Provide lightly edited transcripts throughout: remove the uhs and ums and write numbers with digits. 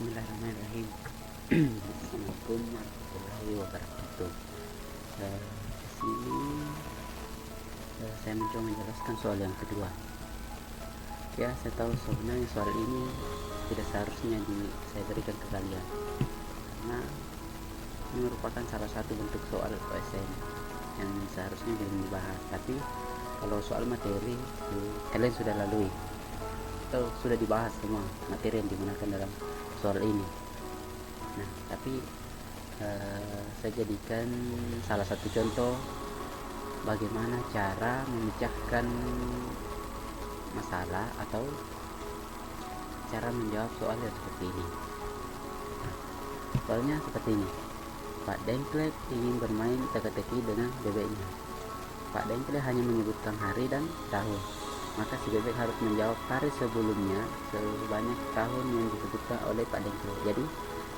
Bismillahirrahmanirrahim. Assalamualaikum warahmatullahi wabarakatuh. Di sini saya mencoba menjelaskan soal yang kedua. Ya, saya tahu sebenarnya soal ini tidak seharusnya saya berikan ke kalian, karena ini merupakan salah satu bentuk soal OSN yang seharusnya belum dibahas. Tapi kalau soal materi kalian sudah lalui atau sudah dibahas semua materi yang digunakan dalam soal ini. Nah, tapi saya jadikan salah satu contoh bagaimana cara memecahkan masalah atau cara menjawab soal yang seperti ini. Nah, soalnya seperti ini. Pak Dengklek ingin bermain teka-teki dengan bebeknya. Pak Dengklek hanya menyebutkan hari dan tahun, maka si bebek harus menjawab hari sebelumnya sebanyak tahun yang disebutkan oleh Pak Dengklek. Jadi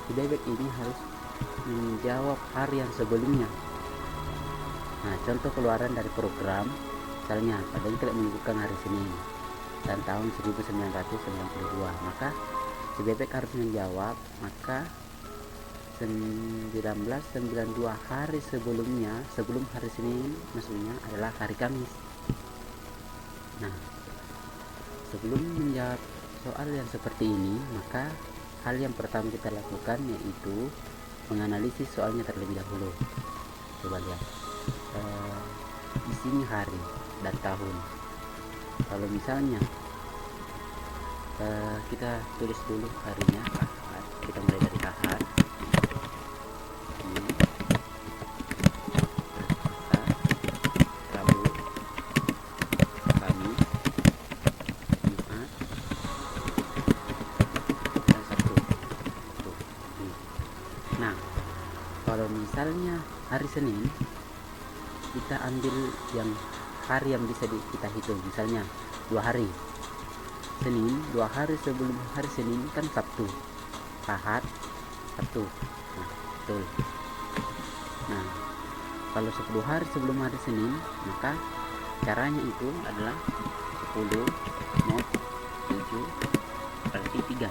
si bebek ini harus menjawab hari yang sebelumnya. Nah, contoh keluaran dari program, misalnya Pak Dengklek menyebutkan hari Senin dan tahun 1992, maka si bebek harus menjawab, maka 1992 hari sebelumnya, sebelum hari Senin maksudnya adalah hari Kamis. Nah, sebelum menjawab soal yang seperti ini, maka hal yang pertama kita lakukan yaitu menganalisis soalnya terlebih dahulu. Coba lihat, di sini hari dan tahun. Kalau misalnya kita tulis dulu harinya, Ahad. Kita mulai dari Ahad. Kalau misalnya hari Senin, kita ambil yang hari yang bisa kita hitung, misalnya 2 hari. Senin, 2 hari sebelum hari Senin kan Sabtu. Ahad, Sabtu. Nah, betul. Nah, kalau 10 hari sebelum hari Senin, maka caranya itu adalah 10 mod 7 berarti 3.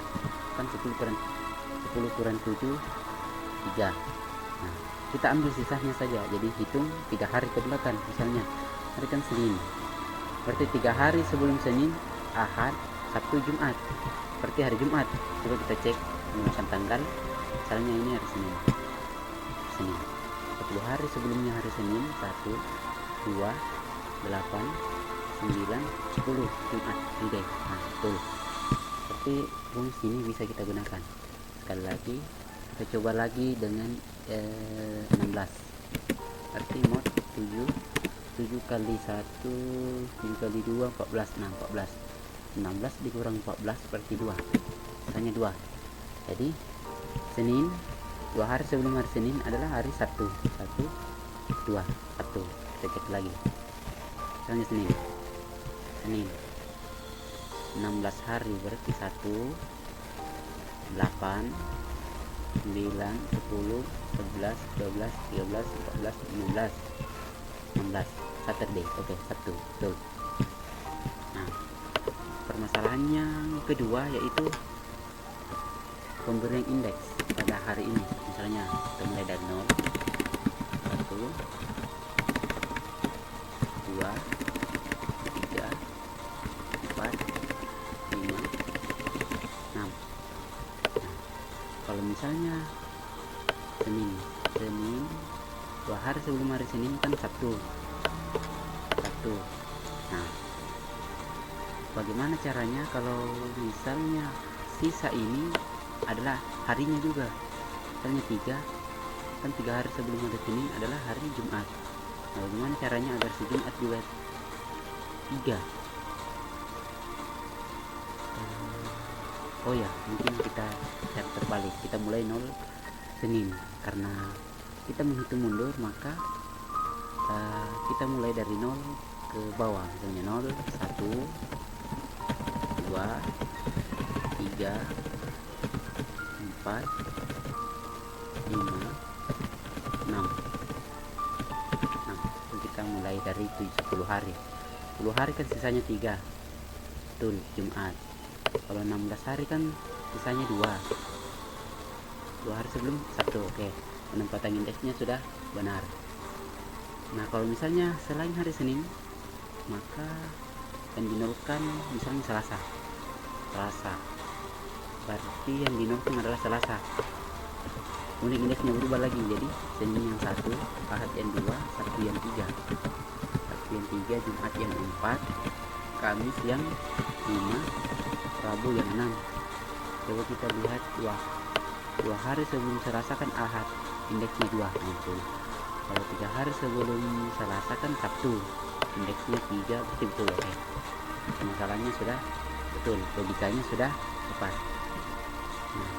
Kan 10 kurang 7 3. Nah, kita ambil sisanya saja, jadi hitung 3 hari ke belakang. Misalnya hari kan Senin, berarti 3 hari sebelum Senin, Ahad, Sabtu, Jumat, berarti hari Jumat. Coba kita cek memasang tanggal, misalnya ini hari Senin 10 hari sebelumnya hari Senin, 1, 2, 8, 9, 10, Jumat, oke. Nah, betul, berarti rumus ini bisa kita gunakan. Sekali lagi kita coba lagi dengan 16, berarti mod 7 kali 1 7 kali 2 14. Nah, 16 dikurang 14 berarti 2, misalnya 2. Jadi Senin, 2 hari sebelum hari Senin adalah hari Sabtu. 1, 2, 1. Kita cek lagi, misalnya Senin 16 hari berarti 1, 8, 9, 10, 11, 12, 13, 14, 15, 16. Saturday, oke, Sabtu, betul. Nah, permasalahan yang kedua yaitu pemberian indeks pada hari ini. Misalnya kita mulai dari 0, 1, 2, 3, 4, 5, 6. Kalau misalnya Senin 2 hari sebelum hari Senin kan Sabtu. Nah, bagaimana caranya kalau misalnya sisa ini adalah harinya juga, misalnya 3, kan 3 hari sebelum hari Senin adalah hari Jumat. Nah, bagaimana caranya agar si Jumat juga 3? Oh ya, mungkin kita cara terbalik, kita mulai 0 Senin, karena kita menghitung mundur, maka kita mulai dari 0 ke bawah, misalnya 0, 1, 2, 3, 4, 5, 6. Nah, kita mulai dari 10 hari. 10 hari kan sisanya 3, betul, Jumat. Kalau 16 hari kan sisanya 2, 2 hari sebelum Sabtu. Oke, penempatan indeksnya sudah benar. Nah, kalau misalnya selain hari Senin, maka yang dinolkan misalnya Selasa, berarti yang dinolkan adalah Selasa. Kemudian indeksnya berubah lagi jadi Senin yang 1, Ahad yang 2, Sabtu yang 3, Jumat yang 4, Kamis yang 5, Rabu yang 6. Coba kita lihat dua hari sebelum Selasa kan Ahad, indeksnya 2. Nah, kalau 3 hari sebelum Selasa kan Sabtu, indeksnya 3. Betul. Oke, masalahnya sudah betul, logikanya sudah tepat. Nah,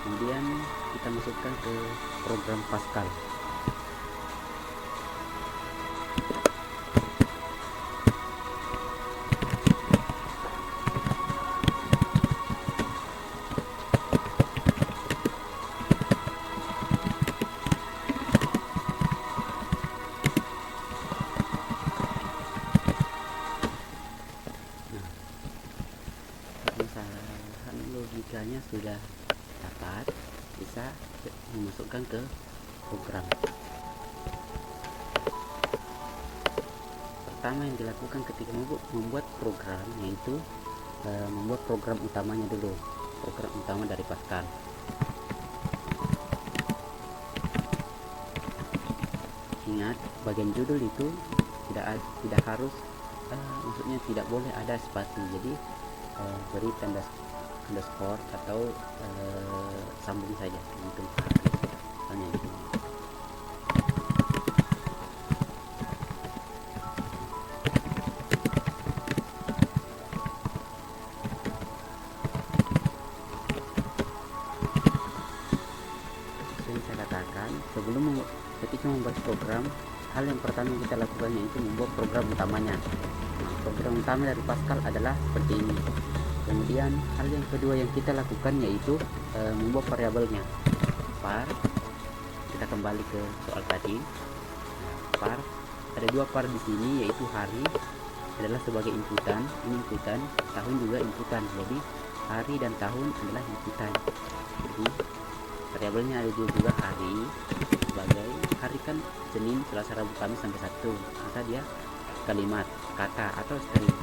kemudian kita masukkan ke program Pascal. Kesalahan logikanya sudah dapat, bisa memasukkan ke program. Pertama yang dilakukan ketika membuat program yaitu membuat program utamanya dulu, program utama dari Pascal. Ingat, bagian judul itu tidak harus maksudnya tidak boleh ada spasi, jadi beri tanda underscore atau sambung saja untuk hanya itu. Yang saya katakan, ketika membuat program, hal yang pertama yang kita lakukan yaitu membuat program utamanya. Nah, program utama dari Pascal adalah seperti ini. Kemudian hal yang kedua yang kita lakukan yaitu membuat variabelnya. Var, kita kembali ke soal tadi. Var, ada 2 var di sini yaitu hari adalah sebagai inputan, ini inputan, tahun juga inputan. Jadi hari dan tahun adalah inputan. Jadi variabelnya ada juga hari sebagai hari kan Senin, Selasa, Rabu, Kamis sampai Sabtu, maka dia kalimat, kata atau string.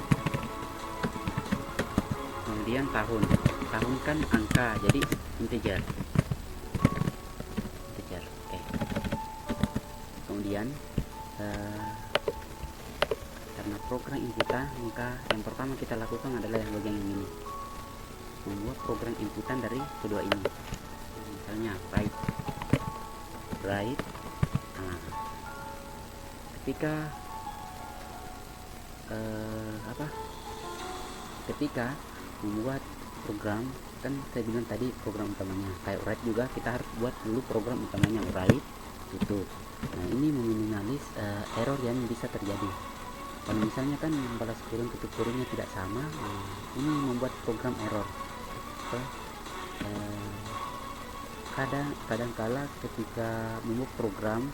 Kemudian tahun kan angka, jadi integer. Oke. Kemudian karena program inputan, maka yang pertama kita lakukan adalah yang bagian ini, membuat program inputan dari kedua ini. Misalnya write. Nah, ketika membuat program, kan saya bilang tadi program utamanya kayak write juga kita harus buat dulu program utamanya, write, tutup. Nah, ini meminimalis error yang bisa terjadi. Kalau misalnya kan balas kurung tutup kurungnya tidak sama, ini membuat program error. Kadang-kala ketika membuat program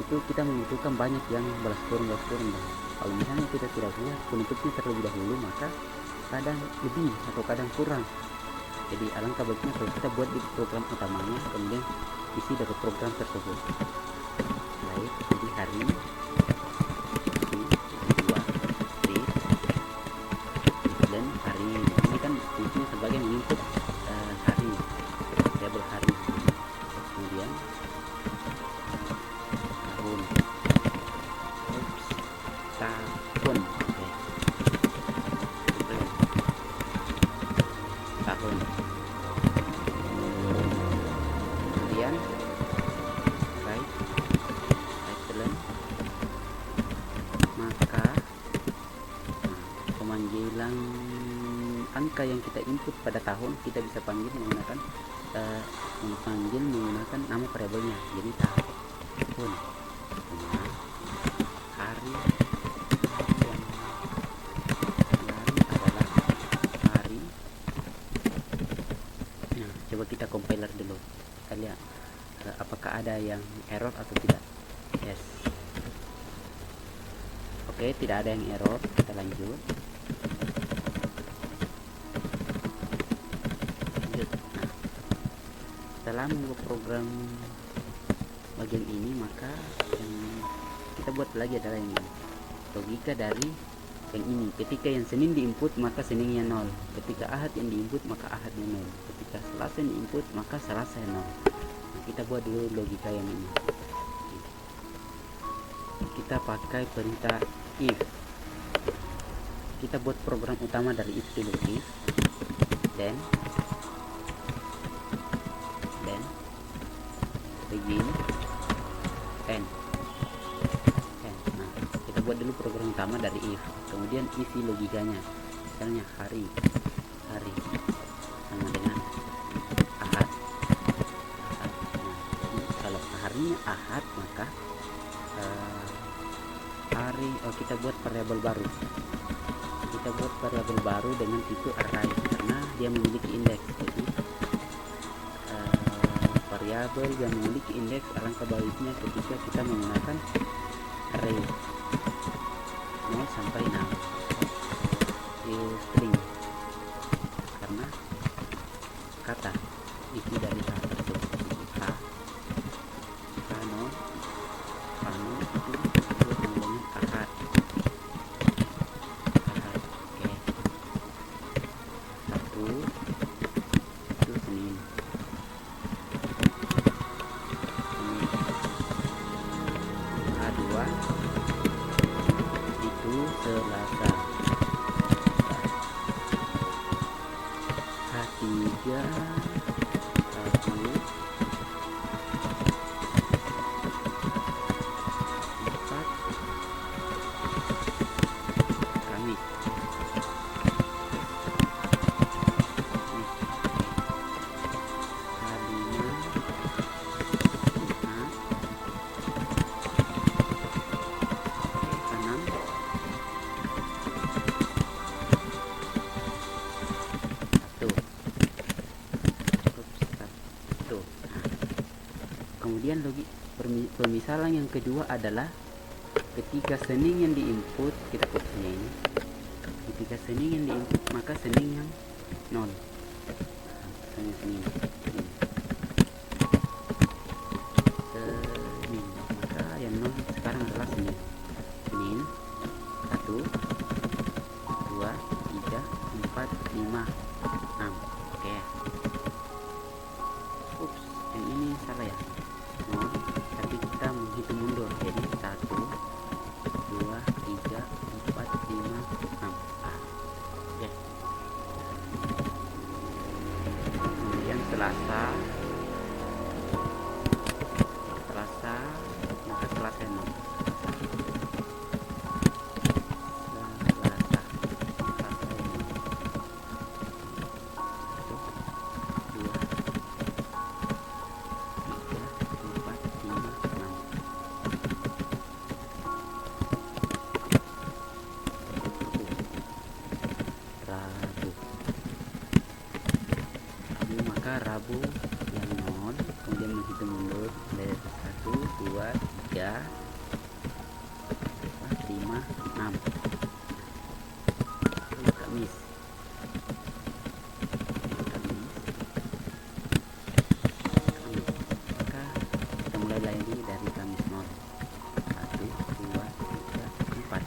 itu kita membutuhkan banyak yang balas kurung. Kalau misalnya kita tidak buat penutupnya terlebih dahulu, maka kadang lebih atau kadang kurang. Jadi alangkah baiknya kalau kita buat di program utamanya, kemudian isi dari program tersebut. Baik, jadi hari dan hari ini kan fungsinya sebagai menginput hari, variabel hari. Kemudian tahun, tahun. Kemudian right excellent, maka pemanggilan angka yang kita input pada tahun kita bisa panggil menggunakan nama variabelnya, jadi tahun. Hari adalah hari. Nah, coba kita compiler dulu, kita lihat apakah ada yang error atau tidak. Yes, oke, tidak ada yang error. Kita lanjut. Nah, kita setelah membuat program bagian ini, maka kita buat lagi adalah yang ini. Logika dari yang ini, ketika yang Senin diinput maka Seninnya 0, ketika Ahad yang diinput maka Ahadnya 0, ketika Selasa yang diinput maka Selasa 0. Nah, kita buat dulu logika yang ini. Kita pakai perintah if. Kita buat program utama dari if dulu, if then begin end. Nah, kita buat dulu program utama dari if, kemudian isi logikanya. Misalnya hari sama dengan Ahad. Nah, kalau harinya Ahad maka kita buat variabel baru. Kita buat variabel baru dengan tipe array karena dia memiliki indeks. Jadi variabel yang memiliki indeks, alangkah baiknya ketika kita menggunakan array 0 sampai 6 string, karena kata isi dari A tersebut K0 itu disebut namanya Ahad. Oke. 1 itu Senin. H2 itu Selasa. H3 Rabu. 4 Kamis. Kemudian pemisalan yang kedua adalah ketika Senin yang diinput, kita kutipnya ini, ketika Senin yang diinput maka Senin yang 0. Senin maka yang 0 sekarang adalah Senin 1 2 3 4 5 6. Oke. Ups, yang ini salah ya, tapi kita menghitung mundur, jadi 1 2 3 4 5 6. Ya. Kemudian Selasa maka Selasa 0. Rabu yang 0, kemudian menghitung mundur dari 1 2 3 4 5 6. Lalu Kamis maka kita mulai lagi dari Kamis 0 1 2 3 4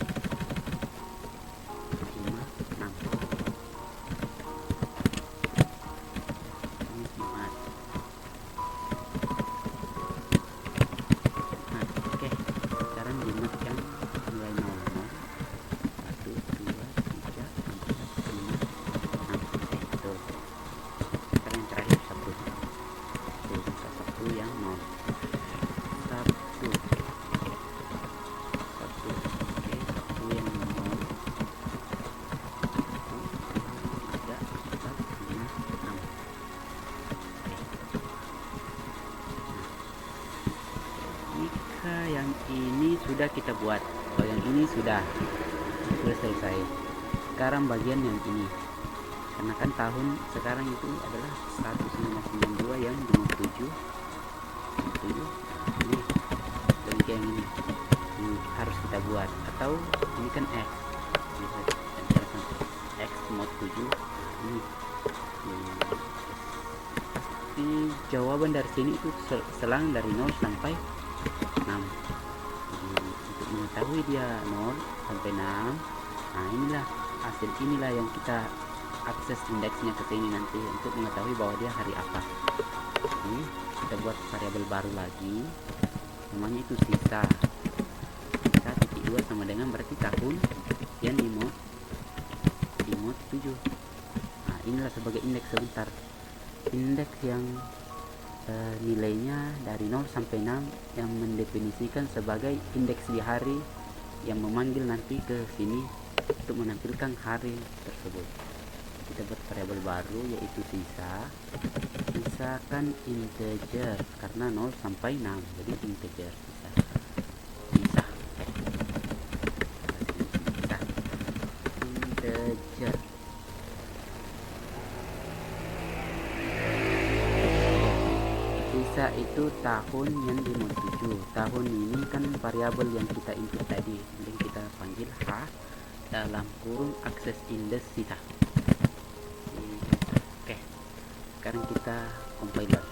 5 6. Yang ini sudah kita buat, yang ini sudah selesai. Sekarang bagian yang ini, karena kan tahun sekarang itu adalah 1992 yang 57 ini bagian yang ini harus kita buat, atau ini kan X bisa X mod 7 ini berarti jawaban dari sini itu selang dari 0 sampai 6. Jadi untuk mengetahui dia 0 sampai 6, nah inilah hasil, inilah yang kita akses indeksnya ke sini nanti untuk mengetahui bahwa dia hari apa. Jadi kita buat variabel baru lagi, namanya itu sisa. Sisa titik 2 sama dengan berarti tahun yang di mode 7. Nah inilah sebagai indeks sebentar, indeks yang nilainya dari 0 sampai 6 yang mendefinisikan sebagai indeks di hari yang memanggil nanti ke sini untuk menampilkan hari tersebut. Kita buat variabel baru yaitu sisa. Sisa kan integer karena 0 sampai 6, jadi integer sisa. Sisa integer. Sisa itu tahun yang di mode 7. Tahun ini kan variabel yang kita input tadi, yang kita panggil H dalam kurung akses indeks sisa. Oke, sekarang kita compiler.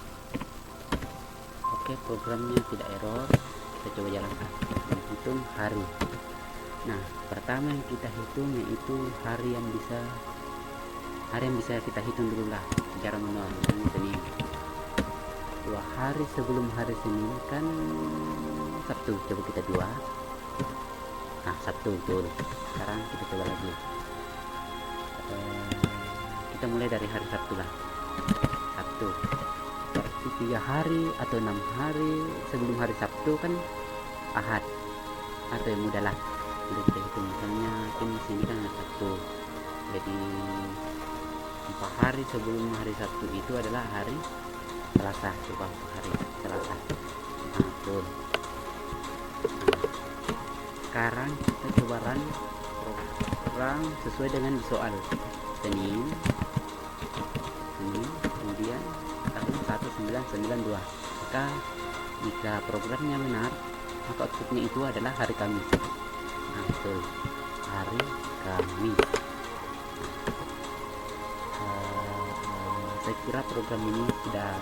Oke, programnya tidak error. Kita coba jalankan, menghitung hari. Nah, pertama yang kita hitung yaitu hari yang bisa kita hitung dulu lah secara manual. Ini Senin. 2 hari sebelum hari Senin kan Sabtu. Coba kita 2. Nah, Sabtu betul. Sekarang kita coba lagi. Kita mulai dari hari Sabtu lah. Sabtu. Berarti 3 hari atau 6 hari sebelum hari Sabtu kan Ahad. Atau yang mudah lah. Udah kita hitung, misalnya ini sini kan ada Sabtu. Jadi 4 hari sebelum hari Sabtu itu adalah hari Selasa. Coba hari Selasa. Nah, betul. Sekarang kita coba run program sesuai dengan di soal. Senin, kemudian tahun 1992. Maka jika programnya benar, maka outputnya itu adalah hari Kamis. Nah, betul, hari Kamis. Saya kira program ini sudah